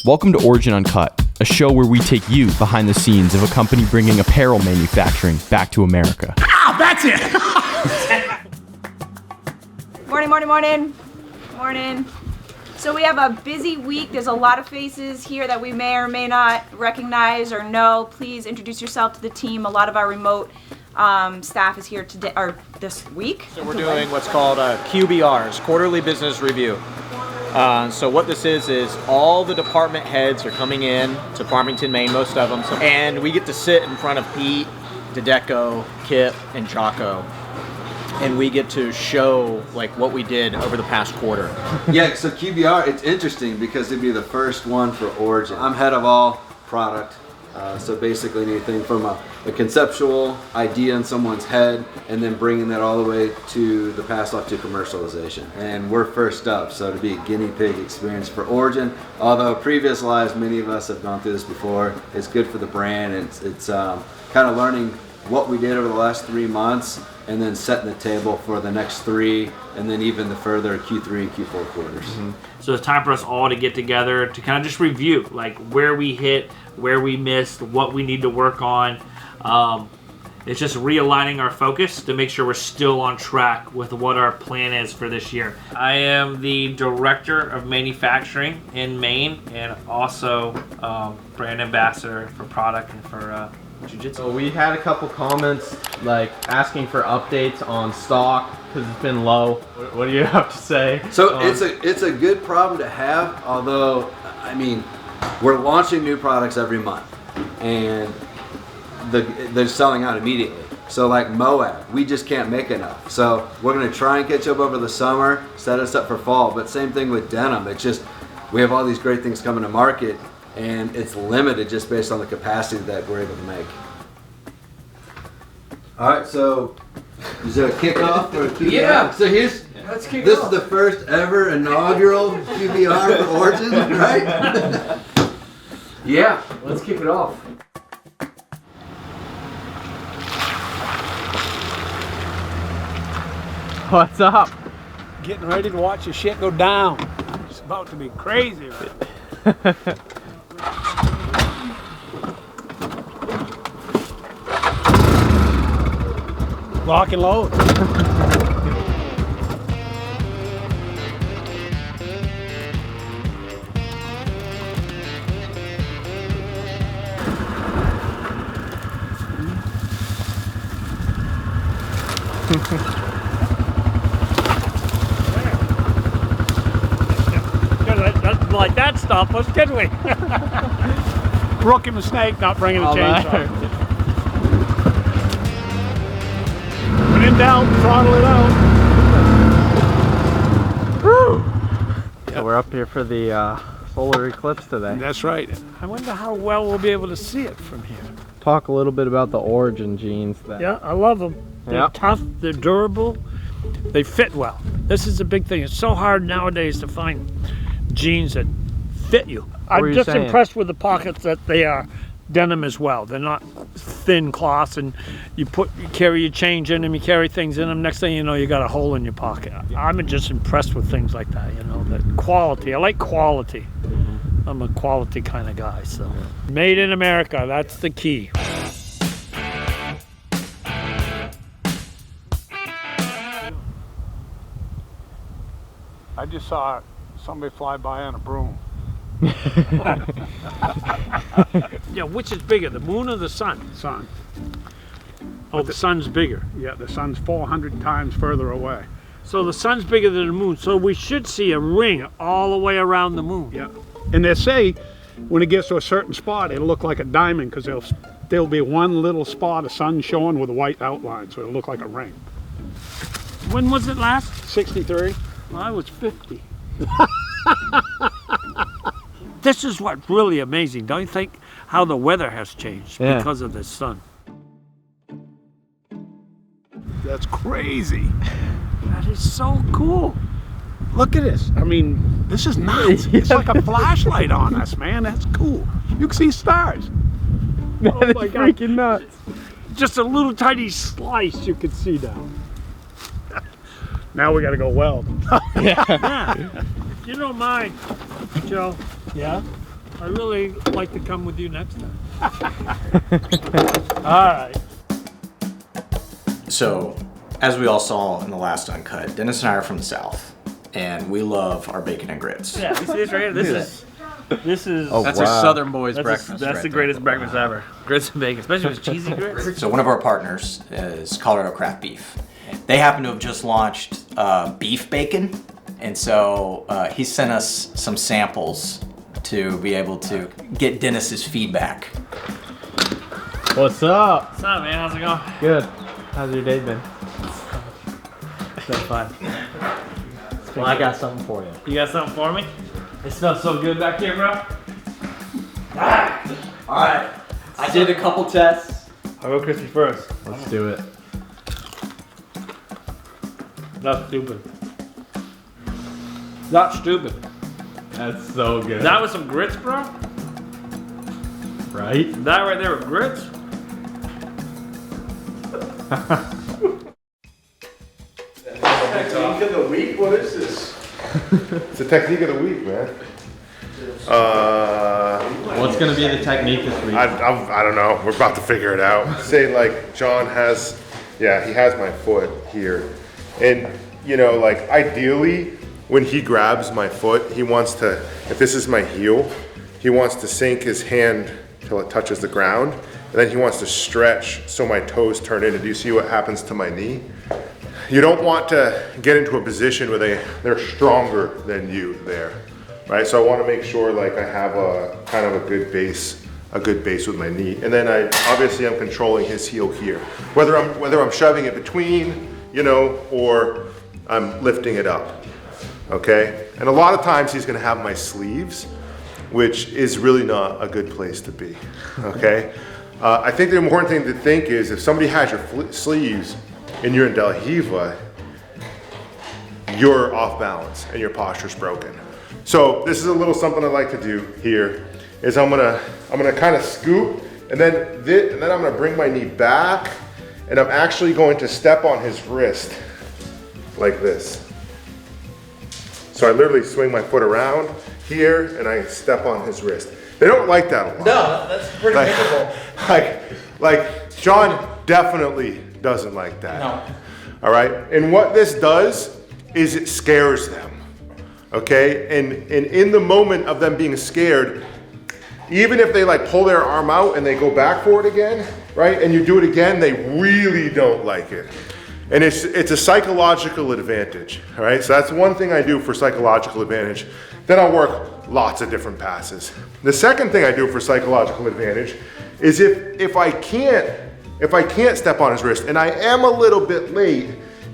Welcome to Origin Uncut, a show where we take you behind the scenes of a company bringing apparel manufacturing back to America. Ah, that's it! Morning. So we have a busy week. There's a lot of faces here that we may or may not recognize or know. Please introduce yourself to the team. A lot of our remote staff is here today or this week. So we're doing what's called QBRs, Quarterly Business Review. So what this is all the department heads are coming in to Farmington, Maine, most of them, and we get to sit in front of Pete, Dedeco, Kip, and Chaco, and we get to show like what we did over the past quarter. Yeah, so QBR, it's interesting because it'd be the first one for Origin. I'm head of all product, so basically anything from a conceptual idea in someone's head and then bringing that all the way to the pass off to commercialization. And we're first up, so to be a guinea pig experience for Origin, although previous lives, many of us have gone through this before, it's good for the brand. It's kind of learning what we did over the last 3 months and then setting the table for the next 3 and then even the further Q3 and Q4 quarters. Mm-hmm. So it's time for us all to get together to kind of just review like where we hit, where we missed, what we need to work on. It's just realigning our focus to make sure we're still on track with what our plan is for this year. I am the Director of Manufacturing in Maine and also brand ambassador for product and for Jiu-Jitsu. So we had a couple comments like asking for updates on stock because it's been low. What do you have to say? So it's a good problem to have, although I mean we're launching new products every month and they're selling out immediately. So like Moab, we just can't make enough. So we're gonna try and catch up over the summer, set us up for fall. But same thing with denim. It's just we have all these great things coming to market and it's limited just based on the capacity that we're able to make. All right, so is there a kickoff or a QBR? Yeah. So Let's kick this off. is the first ever inaugural QBR for Origin, right? Yeah, let's kick it off. What's up? Getting ready to watch the shit go down. It's about to be crazy. Lock and load. Doesn't like that stop us, did we? Rookie mistake not bringing the chainsaw. When in doubt, throttle it out. Woo! So we're up here for the solar eclipse today. That's right. I wonder how well we'll be able to see it from here. Talk a little bit about the Origin jeans then. Yeah, I love them. They're Yep. tough, they're durable, they fit well. This is a big thing. It's so hard nowadays to find jeans that fit you. What were I'm you just saying? impressed with the pockets that they are denim as well. They're not thin cloths and you carry your change in them, you carry things in them, next thing you know you got a hole in your pocket. I'm just impressed with things like that, you know, the quality. I like quality. I'm a quality kind of guy, so. Made in America, that's the key. I just saw somebody fly by on a broom. Yeah, which is bigger, the moon or the sun? Sun. Oh, the sun's bigger. Yeah, the sun's 400 times further away. So the sun's bigger than the moon, so we should see a ring all the way around the moon. Yeah, and they say when it gets to a certain spot, it'll look like a diamond because there'll be one little spot of sun showing with a white outline, so it'll look like a ring. When was it last? 63. Well, I was 50. This is what's really amazing, don't you think? How the weather has changed because of the sun. That's crazy. That is so cool. Look at this. I mean, this is nuts. It's like a flashlight on us, man. That's cool. You can see stars. Oh my God. Freaking nuts. Just a little tiny slice you can see now. Now we got to go weld. Yeah. If you don't mind, Joe. Yeah? I really like to come with you next time. All right. So, as we all saw in the last Uncut, Dennis and I are from the South, and we love our bacon and grits. Yeah, you see this right here? This is Oh, that's wow. a Southern boy's breakfast That's right the there. greatest breakfast ever. Grits and bacon, especially with cheesy grits. So one of our partners is Colorado Craft Beef. They happen to have just launched beef bacon, and so he sent us some samples to be able to get Dennis's feedback. What's up? What's up, man? How's it going? Good. How's your day been? It's been fun. Well, I got something for you. You got something for me? It smells so good back here, bro. All right, I did a couple tests. I'll go crispy first. Let's do it. Not stupid. Not stupid. That's so good. That was some grits, bro. Right? That right there with grits. Technique of the week? What is this? It's the technique of the week, man. What's gonna be the technique this week? I don't know. We're about to figure it out. Say like John has, yeah, he has my foot here. And you know, like ideally when he grabs my foot, he wants to, if this is my heel, he wants to sink his hand till it touches the ground. And then he wants to stretch so my toes turn in. And do you see what happens to my knee? You don't want to get into a position where they're stronger than you there, right? So I want to make sure like I have a kind of a good base with my knee. And then I'm controlling his heel here. Whether I'm shoving it between, you know, or I'm lifting it up, okay? And a lot of times he's gonna have my sleeves, which is really not a good place to be, okay? I think the important thing to think is if somebody has your sleeves and you're in Del Hiva, you're off balance and your posture's broken. So this is a little something I like to do here, is I'm gonna kind of scoop, and then I'm gonna bring my knee back, and I'm actually going to step on his wrist like this. So I literally swing my foot around here and I step on his wrist. They don't like that a lot. No, that's pretty miserable. Like John definitely doesn't like that. No. All right, and what this does is it scares them, okay? And in the moment of them being scared, even if they like pull their arm out and they go back for it again, right? And you do it again, they really don't like it. And it's a psychological advantage, all right? So that's one thing I do for psychological advantage. Then I'll work lots of different passes. The second thing I do for psychological advantage is if I can't step on his wrist and I am a little bit late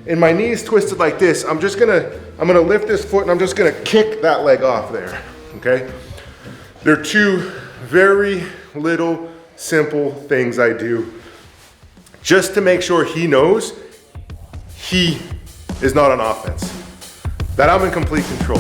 and my knee's twisted like this, I'm gonna lift this foot and I'm just gonna kick that leg off there, okay? There are two very little simple things I do just to make sure he knows he is not on offense, that I'm in complete control.